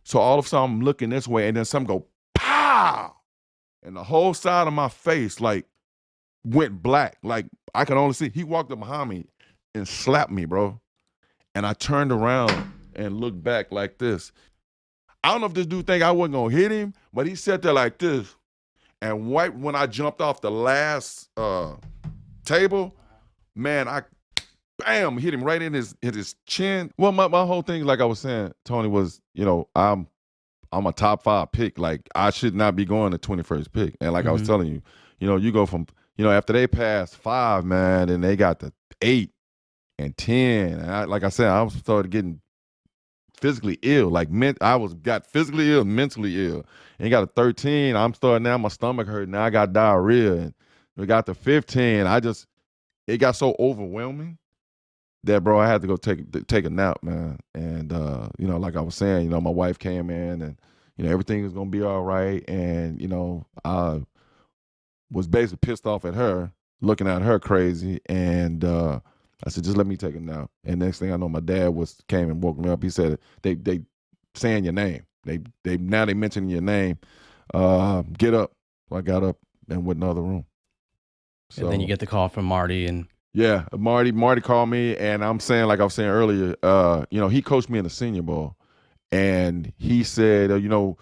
So all of a sudden I'm looking this way, and then something go pow, and the whole side of my face like went black. Like I could only see. He walked up behind me and slapped me, bro. And I turned around and looked back like this. I don't know if this dude think I wasn't gonna hit him, but he sat there like this. And right when I jumped off the last table, man, I bam hit him right in his chin. Well, my whole thing, like I was saying, Tony, was, you know, I'm a top 5 pick. Like I should not be going the 21st pick. And like I was telling you, you know, you go from, you know, after they passed 5, man, and they got the 8 and 10. And like I said, I started getting physically ill. Like got physically ill, mentally ill. And got a 13. I'm starting now, my stomach hurt. Now I got diarrhea. And we got to 15. It got so overwhelming that, bro, I had to go take a nap, man. And you know, like I was saying, you know, my wife came in and, you know, everything was gonna be all right. And, you know, I was basically pissed off at her, looking at her crazy. And I said, just let me take a nap. And next thing I know, my dad came and woke me up. He said, they saying your name. They mentioning your name. Get up. So I got up and went in the other room. So, and then you get the call from Marty and yeah, Marty called me, and I'm saying, like I was saying earlier, you know, he coached me in the Senior Bowl, and he said, you know,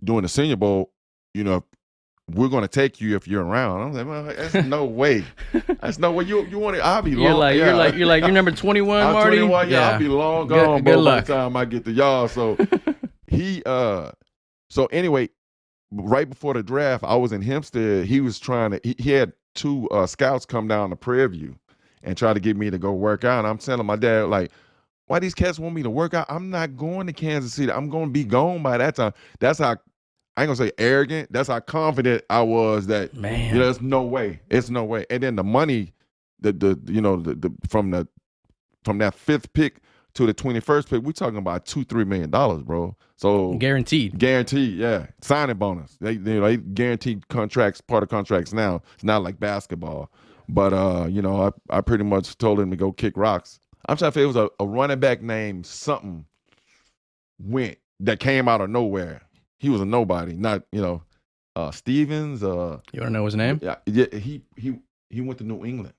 during the Senior Bowl, you know, we're going to take you if you're around. I'm like, well, that's no way. That's no way. You want to? I'll be long. You're number 21, I'm Marty. 21. Yeah, I'll be long gone. Good by luck. the time I get to y'all. So so anyway, right before the draft, I was in Hempstead. He was trying to. He had 2 scouts come down to Prairie View and try to get me to go work out. And I'm telling my dad, like, why these cats want me to work out? I'm not going to Kansas City. I'm going to be gone by that time. That's how, I ain't going to say arrogant. That's how confident I was that, man, you know, there's no way. It's no way. And then the money, from that 5th pick to the 21st pick, we're talking about $2-3 million, bro. So guaranteed, yeah. Signing bonus. They guaranteed contracts, part of contracts now. It's not like basketball. But you know, I pretty much told him to go kick rocks. I'm trying to figure, it was a running back named something that came out of nowhere. He was a nobody, not, you know, Stevens. You want to know his name? Yeah. He went to New England.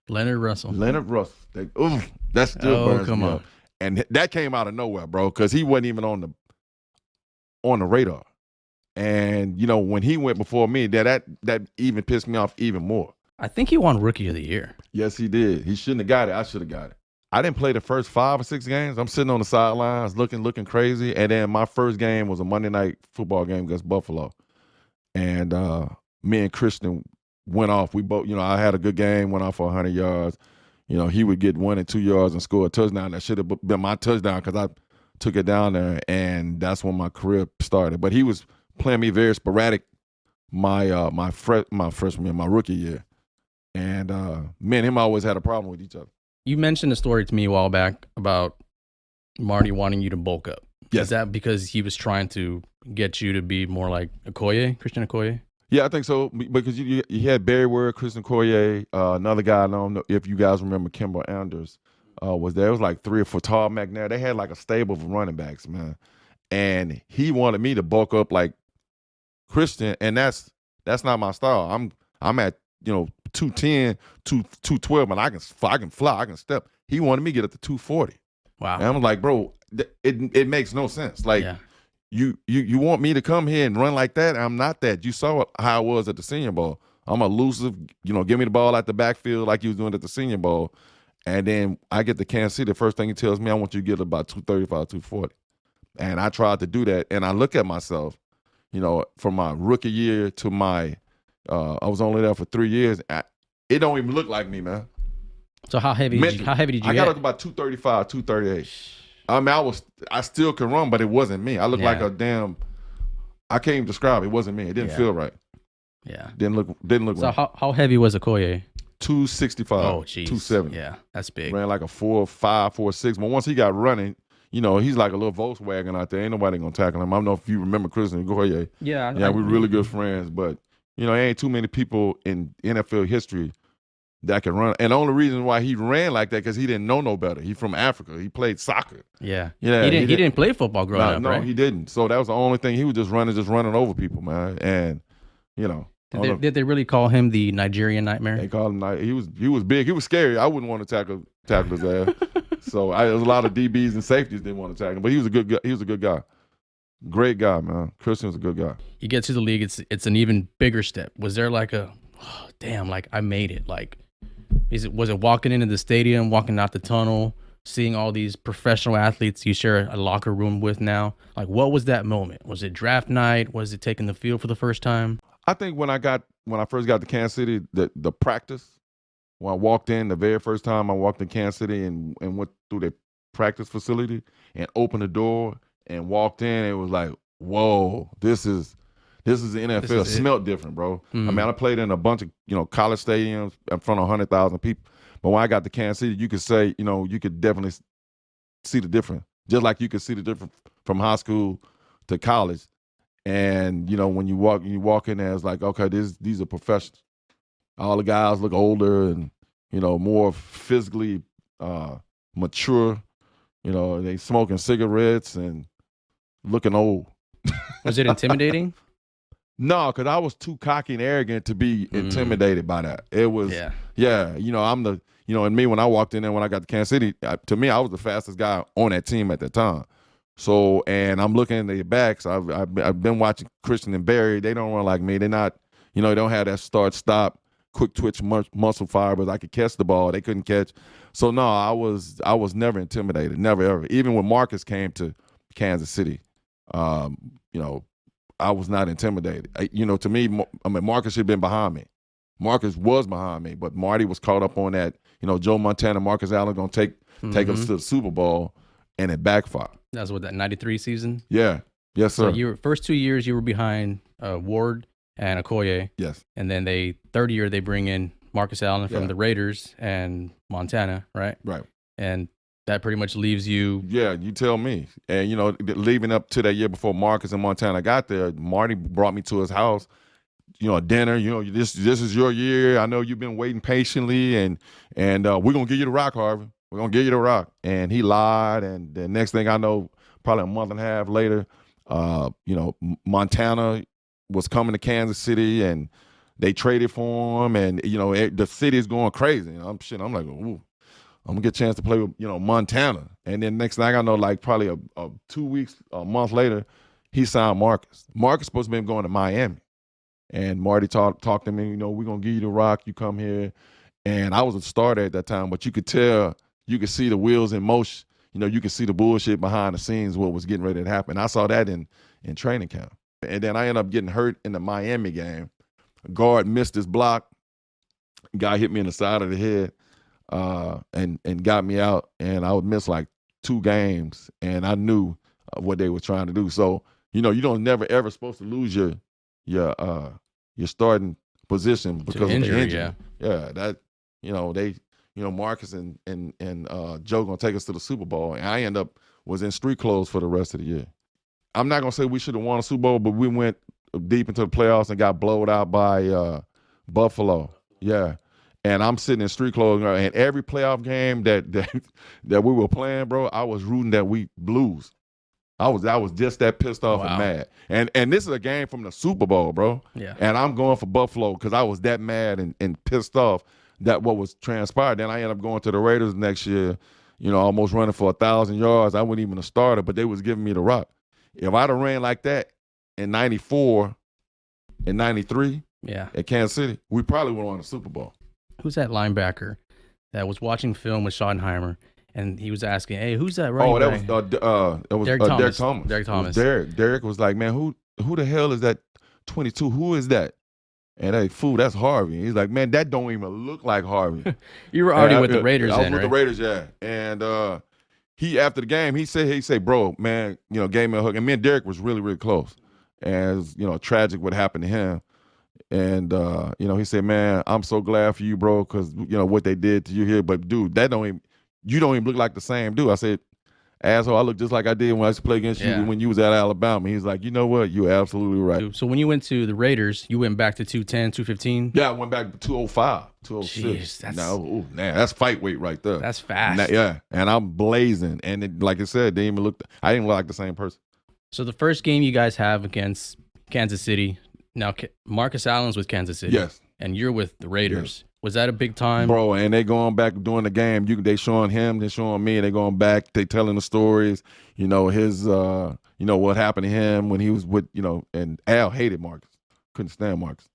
Leonard Russell. That still burns me up. And that came out of nowhere, bro, because he wasn't even on the radar. And, you know, when he went before me, that even pissed me off even more. I think he won Rookie of the Year. Yes, he did. He shouldn't have got it. I should have got it. I didn't play the first 5 or 6 games. I'm sitting on the sidelines looking crazy. And then my first game was a Monday night football game against Buffalo. And me and Christian went off. We both, you know, I had a good game, went off for 100 yards. You know, he would get 1 and 2 yards and score a touchdown. That should have been my touchdown because I took it down there, and that's when my career started. But he was playing me very sporadic my freshman year, my rookie year. And me and him always had a problem with each other. You mentioned a story to me a while back about Marty wanting you to bulk up. Yes. Is that because he was trying to get you to be more like Okoye, Christian Okoye? Yeah, I think so, because you had Barry Ward, Christian Okoye, another guy, I don't know if you guys remember, Kimber Anders was there. It was like 3 or 4 tall McNair. They had like a stable of running backs, man. And he wanted me to bulk up like Christian, and that's not my style. I'm at, you know, 210, 212, and I can fly, I can step. He wanted me to get up to 240. Wow. And I'm like, bro, it makes no sense. Like, you want me to come here and run like that? I'm not that. You saw how I was at the Senior Bowl. I'm elusive, you know, give me the ball out the backfield like he was doing at the Senior Bowl. And then I get to Kansas City, the first thing he tells me, I want you to get about 235, 240. And I tried to do that, and I look at myself, you know, from my rookie year to my I was only there for 3 years. It don't even look like me, man. So how heavy did you get? I got up to about 235, 238. I mean, I still can run, but it wasn't me. I looked like a damn. I can't even describe it. It wasn't me. It didn't feel right. Yeah. Didn't look So right. how heavy was Okoye? 265. Oh, geez. 270. Yeah, that's big. Ran like a 4.5, 4.6. But once he got running, you know, he's like a little Volkswagen out there. Ain't nobody gonna tackle him. I don't know if you remember Christian Okoye. Yeah. We're really good friends, but you know, there ain't too many people in NFL history that can run. And the only reason why he ran like that because he didn't know no better. He from Africa. He played soccer. Yeah. Yeah. He didn't play football growing up, no, right? he didn't. So that was the only thing. He was just running over people, man. And Did they really call him the Nigerian Nightmare? They called him. He was big. He was scary. I wouldn't want to tackle his ass. So there was a lot of DBs and safeties didn't want to tackle him. But he was a good guy. He was a good guy. Great guy, man. Christian was a good guy. You get to the league, it's an even bigger step. Was there like I made it? Like, was it walking into the stadium, walking out the tunnel, seeing all these professional athletes you share a locker room with now? Like, what was that moment? Was it draft night? Was it taking the field for the first time? I think when I first got to Kansas City, the practice, when I walked in the very first time I walked in Kansas City and went through the practice facility and opened the door and walked in, it was like, whoa, this is the NFL. It smelled different, bro. Mm-hmm. I mean, I played in a bunch of college stadiums in front of 100,000 people, but when I got to Kansas City, you could say you could definitely see the difference, just like you could see the difference from high school to college. And when you walk in there, it's like, okay, these are professionals. All the guys look older and more physically mature. They smoking cigarettes and looking old. Was it intimidating? No, because I was too cocky and arrogant to be intimidated by that. It was, I'm the, and me when I walked in there when I got to Kansas City, to me I was the fastest guy on that team at that time. So, and I'm looking at their backs. I've been watching Christian and Barry. They don't run like me. They're not, they don't have that start-stop, quick twitch muscle fibers. I could catch the ball. They couldn't catch. So, no, I was never intimidated, never, ever. Even when Marcus came to Kansas City, I was not intimidated. To me, Marcus should have been behind me. Marcus was behind me, but Marty was caught up on that, Joe Montana, Marcus Allen going to take us to the Super Bowl, and it backfired. That's what, that 93 season? Yeah. Yes, sir. So first 2 years you were behind Ward and Okoye. Yes. And then third year they bring in Marcus Allen from the Raiders and Montana, right? Right. And that pretty much leaves you. Yeah, you tell me. And, leaving up to that year before Marcus and Montana got there, Marty brought me to his house, dinner, this is your year. I know you've been waiting patiently, and we're going to give you the rock, Harvey. We're going to give you the rock. And he lied, and the next thing I know, probably a month and a half later, Montana was coming to Kansas City, and they traded for him, and, the city is going crazy. I'm like, ooh. I'm going to get a chance to play with, Montana. And then next thing I know, like probably a 2 weeks, a month later, he signed Marcus. Marcus supposed to be going to Miami. And Marty talked to me, we're going to give you the rock. You come here. And I was a starter at that time, but you could tell, you could see the wheels in motion. You could see the bullshit behind the scenes, what was getting ready to happen. I saw that in training camp. And then I ended up getting hurt in the Miami game. Guard missed his block. Guy hit me in the side of the head. And got me out, and I would miss like 2 games, and I knew what they were trying to do. So, you don't never ever supposed to lose your starting position because of the injury. Yeah, that Marcus and Joe gonna take us to the Super Bowl, and I was in street clothes for the rest of the year. I'm not gonna say we should have won a Super Bowl, but we went deep into the playoffs and got blowed out by Buffalo. Yeah. And I'm sitting in street clothes, and every playoff game that we were playing, bro, I was rooting that we lose. I was just that pissed off and mad. And this is a game from the Super Bowl, bro. Yeah. And I'm going for Buffalo because I was that mad and pissed off that what was transpired. Then I ended up going to the Raiders next year, almost running for 1,000 yards. I wasn't even a starter, but they was giving me the rock. If I'd have ran like that in 94 and 93 at Kansas City, we probably would have won the Super Bowl. Who's that linebacker that was watching film with Schottenheimer, and he was asking, "Hey, who's that running back?" That was Derek Thomas. Derek Thomas. Derek was like, "Man, who the hell is that 22? Who is that?" And hey, fool, that's Harvey. He's like, "Man, that don't even look like Harvey." You were already with the Raiders, I was then, with right? the Raiders, yeah. And he after the game, he said, "Bro, man, gave me a hug." And me and Derek was really, really close. And tragic what happened to him. And he said, "Man, I'm so glad for you, bro, because what they did to you here. But dude, you don't even look like the same dude." I said, asshole, I look just like I did when I used to play against you when you was at Alabama. He's like, you know what? You're absolutely right. So when you went to the Raiders, you went back to 210, 215? Yeah, I went back to 205, 206. Jeez, That's fight weight right there. That's fast. And I'm blazing. And it, like I said, I didn't look like the same person. So the first game you guys have against Kansas City, now Marcus Allen's with Kansas City. Yes. And you're with the Raiders. Yes. Was that a big time? Bro, and they going back during the game. They showing him, they showing me, and they going back, they telling the stories, his what happened to him when he was with, and Al hated Marcus. Couldn't stand Marcus.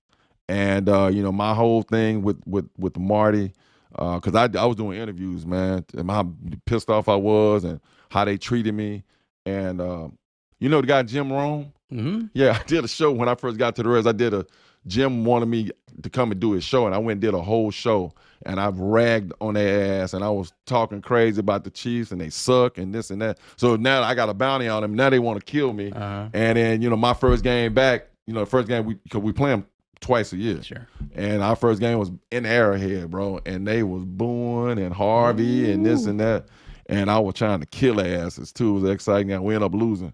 And my whole thing with Marty, because I was doing interviews, man, and how pissed off I was and how they treated me. And the guy Jim Rome? Mm-hmm. Yeah, I did a show when I first got to the Raiders. Jim wanted me to come and do his show, and I went and did a whole show, and I've ragged on their ass, and I was talking crazy about the Chiefs, and they suck, and this and that. So now I got a bounty on them. Now they want to kill me. Uh-huh. And then, my first game back, the first game, because we play them twice a year. Sure. And our first game was in Arrowhead, bro, and they was booing and Harvey and this and that, and I was trying to kill their asses, too. It was exciting, and we ended up losing.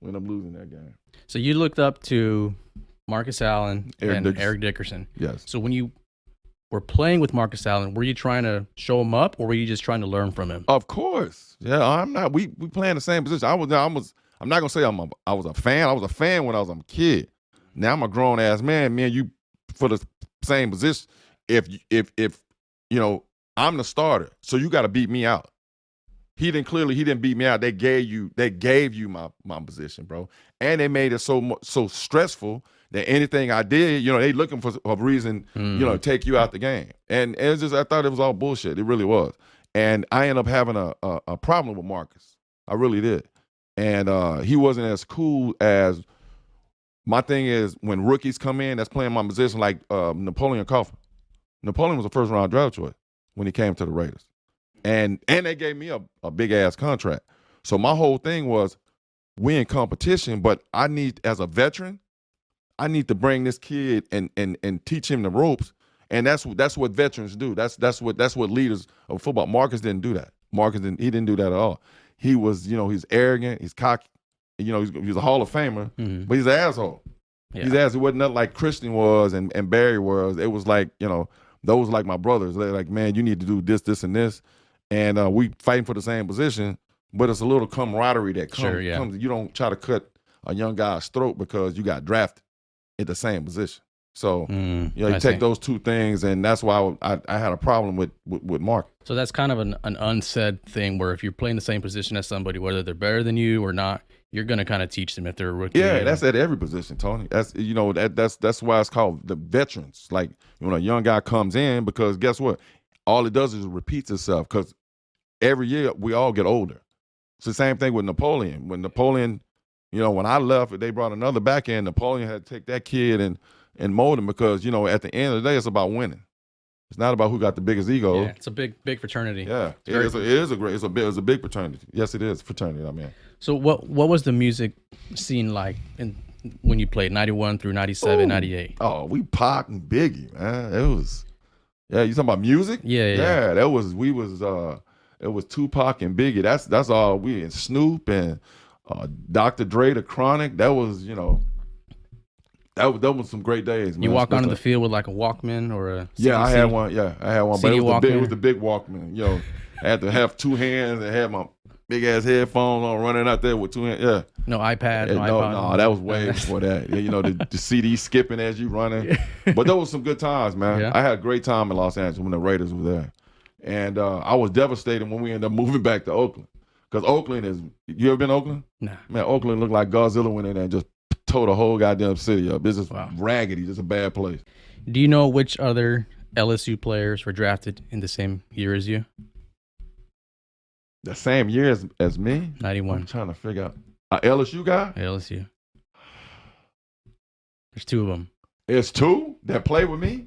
That game. So you looked up to Marcus Allen and Eric Dickerson. Yes. So when you were playing with Marcus Allen, were you trying to show him up, or were you just trying to learn from him? Of course. Yeah, I'm not. We playing the same position. I'm not gonna say I was a fan. I was a fan when I was a kid. Now I'm a grown ass man. Me and you for the same position. If I'm the starter, so you got to beat me out. He didn't beat me out. They gave you my position, bro, and they made it so stressful that anything I did, they looking for a reason, to take you out the game. And it's just, I thought it was all bullshit. It really was. And I ended up having a problem with Marcus. I really did. And he wasn't as cool as, my thing is, when rookies come in that's playing my position, like Napoleon Kaufman. Napoleon was a first-round draft choice when he came to the Raiders. And they gave me a big-ass contract. So my whole thing was, we in competition, but I need, as a veteran, I need to bring this kid and teach him the ropes, and that's what veterans do. That's what leaders of football. Marcus didn't do that. He didn't do that at all. He was, he's arrogant, he's cocky, he's a Hall of Famer, but he's an asshole. Yeah. He's an asshole. It wasn't nothing like Christian was and Barry was. It was like, those like my brothers. They're like, man, you need to do this, this, and this, and we fighting for the same position, but it's a little camaraderie that comes. You don't try to cut a young guy's throat because you got drafted at the same position. So, you take those two things, and that's why I had a problem with Mark. So that's kind of an unsaid thing where if you're playing the same position as somebody, whether they're better than you or not, you're going to kind of teach them if they're a rookie. Yeah, that's at every position, Tony. That's that's why it's called the veterans. Like, when a young guy comes in, because guess what? All it does is it repeats itself, because every year we all get older. It's the same thing with Napoleon. When Napoleon, when I left, they brought another back in. Napoleon had to take that kid and mold him, because, at the end of the day, it's about winning. It's not about who got the biggest ego. Yeah, it's a big fraternity. Yeah, it's a big fraternity. Yes, it is fraternity. I mean. So what was the music scene like when you played 91 through 97, 98? Oh, we Pac and Biggie, man. It was, you talking about music? Yeah. It was Tupac and Biggie. That's all we, and Snoop and Dr. Dre, the Chronic. That was, that was some great days, man. You walk onto the field with like a Walkman or a CDC? I had one. Yeah, I had one. But it was the big Walkman. I had to have two hands and have my big ass headphones on, running out there with two hands. Yeah. No iPad, no iPod. No, that was way before that. The CD skipping as you running. But those were some good times, man. Yeah. I had a great time in Los Angeles when the Raiders were there. And I was devastated when we ended up moving back to Oakland. Because Oakland is, you ever been to Oakland? Nah. Man, Oakland looked like Godzilla went in there and just tore the whole goddamn city up. It's just raggedy, just a bad place. Do you know which other LSU players were drafted in the same year as you? The same year as me? 91. I'm trying to figure out. LSU guy? LSU. There's two of them. There's two that play with me?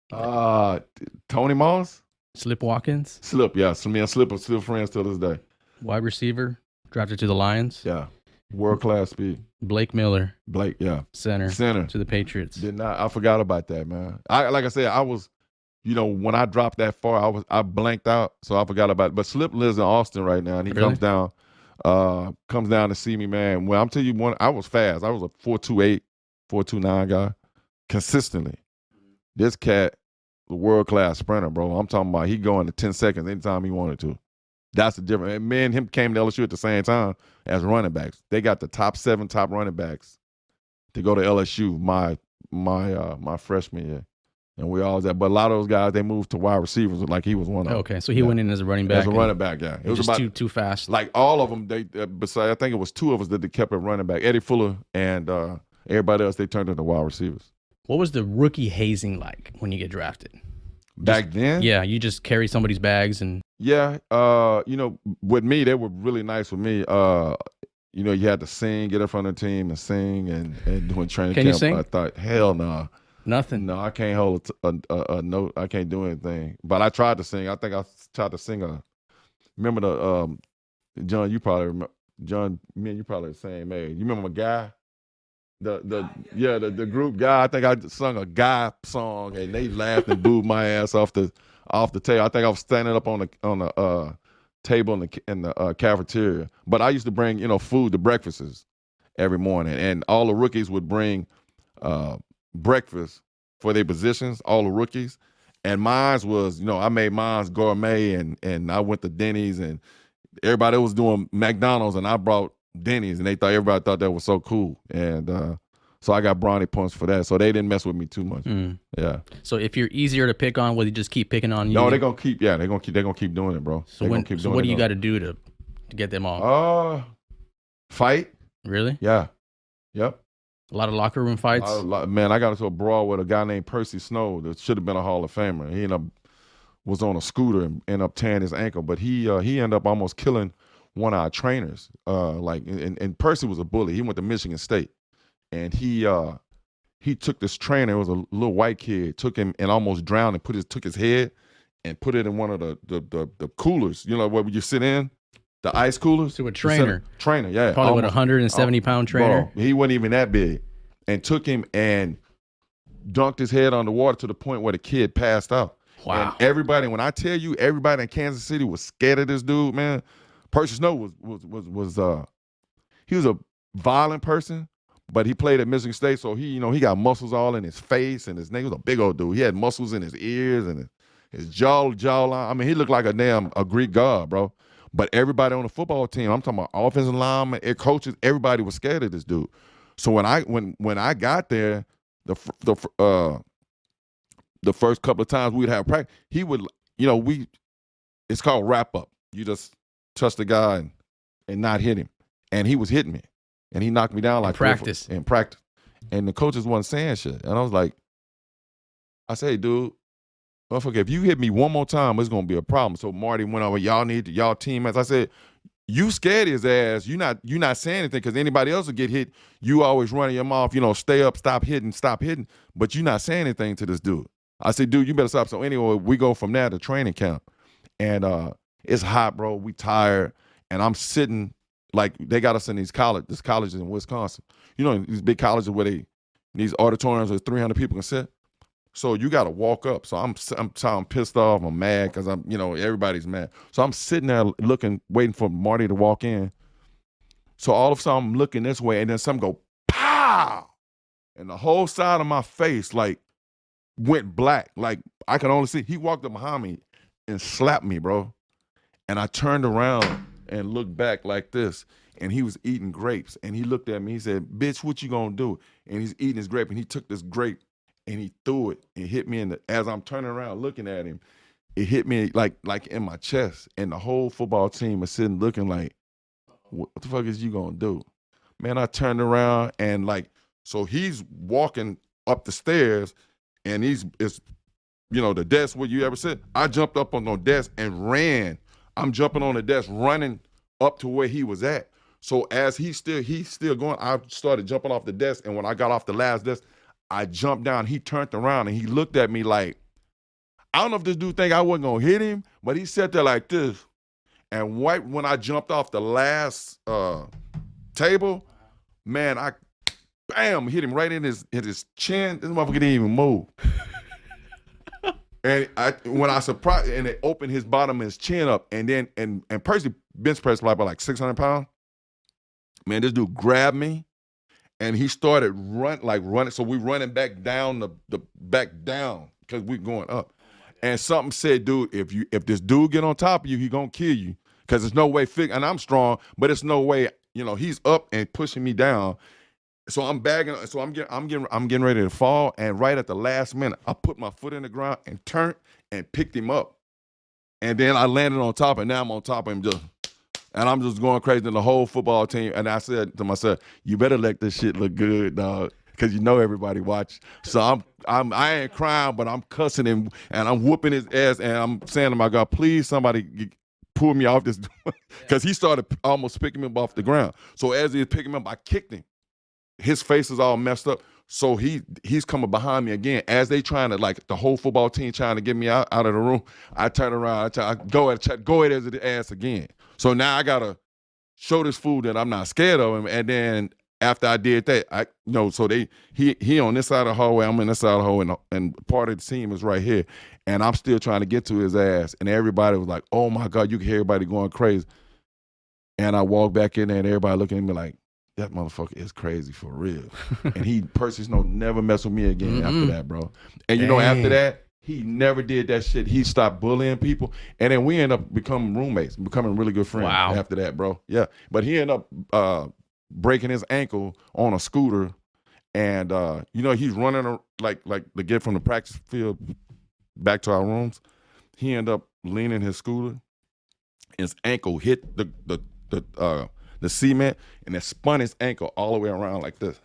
Tony Moss? Slip Watkins? Slip, yeah. Me and Slip are still friends till this day. Wide receiver, drafted to the Lions. Yeah. World-class speed. Blake Miller. Yeah. Center to the Patriots. I forgot about that, man. Like I said, when I dropped that far, I blanked out, so I forgot about it. But Slip lives in Austin right now, and he Really? comes down to see me, man. Well, I'm telling you, I was fast. I was a 4.28, 4.29 guy consistently. This cat, the world-class sprinter, bro. I'm talking about he going to 10 seconds anytime he wanted to. That's the difference. And me and him came to LSU at the same time as running backs. They got the top 7 top running backs to go to LSU my freshman year. And we always that. But a lot of those guys, they moved to wide receivers like he was one of them. Okay, so he went in as a running back. As a running back, yeah. It was just too fast. Like all of them, besides I think it was 2 of us that they kept it running back. Eddie Fuller and everybody else, they turned into wide receivers. What was the rookie hazing like when you get drafted? Back then? Yeah, you just carry somebody's bags and. Yeah, with me, they were really nice with me. You had to sing, get up front of the team and sing and doing training Can camp. You sing? I thought, hell no. Nothing. No, I can't hold a note. I can't do anything. But I tried to sing. I think I tried to sing remember John, you probably remember, John, me and you probably the same age. You remember a guy? The group Guy. I think I sung a Guy song and they laughed and booed my ass off the table. I think I was standing up on the table in the cafeteria. But I used to bring food to breakfasts every morning, and all the rookies would bring breakfast for their positions. All the rookies, and mine's was I made mine's gourmet, and I went to Denny's, and everybody was doing McDonald's, and I brought Denny's, and everybody thought that was so cool, and so I got brownie points for that. So they didn't mess with me too much. Yeah. So if you're easier to pick on, will you just keep picking on you? No, they're gonna keep doing it, bro. So what do you got to do to get them off? Fight. Really? Yeah. Yep. A lot of locker room fights. Man, I got into a brawl with a guy named Percy Snow that should have been a Hall of Famer. He was on a scooter and ended up tearing his ankle, but he ended up almost killing one of our trainers. And Percy was a bully. He went to Michigan State, and he took this trainer. It was a little white kid. Took him and almost drowned and took his head and put it in one of the coolers. Where you sit in. The ice coolers. To a trainer. Trainer, yeah. Probably with a 170-pound trainer. Bro, he wasn't even that big. And took him and dunked his head underwater to the point where the kid passed out. Wow. And when I tell you, everybody in Kansas City was scared of this dude, man. Percy Snow was he was a violent person, but he played at Michigan State, so he got muscles all in his face, and his name was a big old dude. He had muscles in his ears and his jawline. I mean, he looked like a Greek god, bro. But everybody on the football team, I'm talking about offensive linemen, coaches, everybody was scared of this dude. So when I got there, the first couple of times we'd have practice, he would, it's called wrap up. You just touch the guy and not hit him. And he was hitting me. And he knocked me down like practice. In practice. And the coaches wasn't saying shit. And I was like, hey, dude, motherfucker, if you hit me one more time, it's gonna be a problem. So Marty went over, y'all teammates. I said, you scared his ass. You not saying anything because anybody else will get hit. You always running your mouth, stay up, stop hitting. But you not saying anything to this dude. I said, dude, you better stop. So anyway, we go from there to training camp. And it's hot, bro. We tired. And I'm sitting, like they got us in these colleges in Wisconsin. These big colleges where these auditoriums where 300 people can sit. So you got to walk up. So I'm pissed off. I'm mad because everybody's mad. So I'm sitting there waiting for Marty to walk in. So all of a sudden I'm looking this way, and then something go pow, and the whole side of my face went black. Like I could only see. He walked up behind me and slapped me, bro. And I turned around and looked back like this, and he was eating grapes. And he looked at me. He said, "Bitch, what you gonna do?" And he's eating his grape, and he took this grape. And he threw it and hit me as I'm turning around looking at him, it hit me like in my chest. And the whole football team was sitting looking like, what the fuck is you gonna do? Man, I turned around and so he's walking up the stairs and it's the desk where you ever sit. I jumped up on the desk and ran. I'm jumping on the desk, running up to where he was at. So as he's still going, I started jumping off the desk. And when I got off the last desk, I jumped down. He turned around and he looked at me like, I don't know if this dude think I wasn't gonna hit him, but he sat there like this. And right when I jumped off the last table, man, I hit him right in his chin. This motherfucker didn't even move. And when I surprised, and it opened his bottom of his chin up, and then and Percy bench pressed like 600 pounds. Man, this dude grabbed me, and he started running. So we running back down the back down because we going up. And something said, dude, if this dude get on top of you, he gonna kill you. Cause there's no way and I'm strong, but it's no way, he's up and pushing me down. So I'm bagging, so I'm getting ready to fall. And right at the last minute, I put my foot in the ground and turned and picked him up. And then I landed on top, and now I'm on top of him and I'm just going crazy in the whole football team. And I said to myself, you better let this shit look good, dog. Cause everybody watch. So I ain't crying, but I'm cussing him and I'm whooping his ass and I'm saying to my God, please somebody pull me off this, because he started almost picking me up off the ground. So as he was picking me up, I kicked him. His face is all messed up. So he's coming behind me again. As they trying to, like, the whole football team trying to get me out of the room, I turn around, I go at his ass again. So now I gotta show this fool that I'm not scared of him. And then after I did that, so he on this side of the hallway, I'm in this side of the hallway, and part of the team is right here. And I'm still trying to get to his ass. And everybody was like, oh my God, you can hear everybody going crazy. And I walked back in there and everybody looking at me like, that motherfucker is crazy for real. And Percy's never mess with me again after that, bro. And after that, he never did that shit. He stopped bullying people. And then we end up becoming roommates, becoming really good friends after that, bro. Yeah. But he ended up breaking his ankle on a scooter. And, he's running like to get from the practice field back to our rooms. He ended up leaning his scooter. His ankle hit the cement, and it spun his ankle all the way around like this.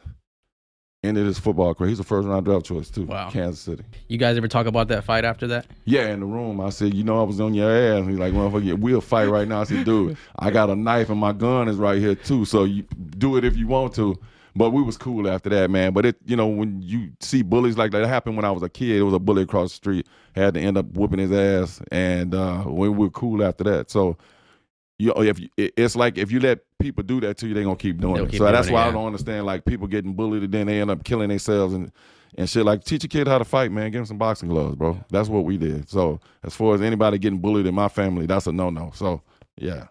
Ended his football career. He's a first-round draft choice too. Wow. Kansas City. You guys ever talk about that fight after that? Yeah, in the room. I said, I was on your ass. He's like, motherfucker, we'll fight right now. I said, dude, I got a knife and my gun is right here too, so you do it if you want to. But we was cool after that, man. But when you see bullies like that, it happened when I was a kid. It was a bully across the street. Had to end up whooping his ass, and we were cool after that. So, it's like if you let people do that to you, they're gonna keep doing it. So that's why I don't understand, like, people getting bullied and then they end up killing themselves and shit. Like, teach a kid how to fight, man. Give him some boxing gloves, bro. That's what we did. So as far as anybody getting bullied in my family, that's a no-no. So yeah.